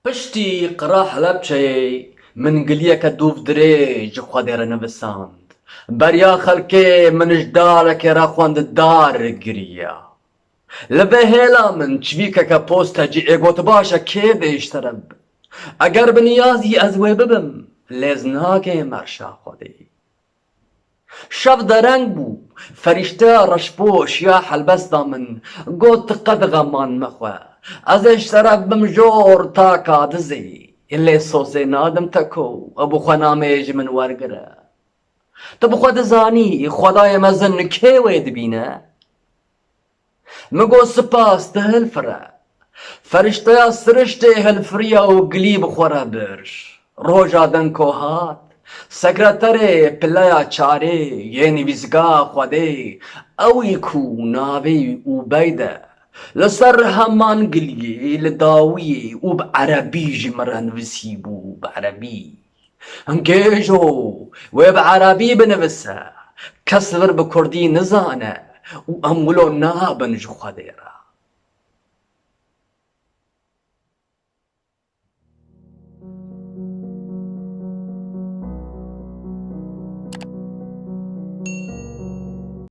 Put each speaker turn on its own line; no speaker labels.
پشتی قڕا حەلەبچەیەی من گلیەکە دووف درێژ خوا دێرە نەویساند بەریا خەڵکێ منش دارێکێرا خوێندەدار گریە لەبێ هێلا من چویکەکە پۆستەجی ئێگۆت باشە کێ بێشترە ئەگەر بنیازی ئەز وێ ببم لێز ناکێ مەرشا خودی شەف دەرەنگ بوو فەریشتە ڕەشپۆش یا حەلبەستا من گۆت قەدغەمان مەخوە ئەزێش سەرەک بم ژۆر تاکا دزێ لێ سۆسێ نادم تەکۆ ئەبوو نامێژ من وەرگرە تو بخوا دەزانی خودای مەزن کێ وێ دبینە مگۆ سپاس دهلفرە فەریشتەیا سرشتێ هەلفریە و گلی بخۆرە برش ڕۆژا دەنکۆ هات سەکرەتەرێ پلەیا چارێ یێ نویسگا خودێ ئەوی کو ناوی ئوبەیدە لەسەر هەمان گلیێ لە داویێ و بە عەرەبیژی مەرە نویسی بوو بە عەرەبی ئەنگێژۆ وێ بە عەرەبی بنویسە کەس ور بە کوردی نزانە و ئەم ولۆ نابن ژ خودێرە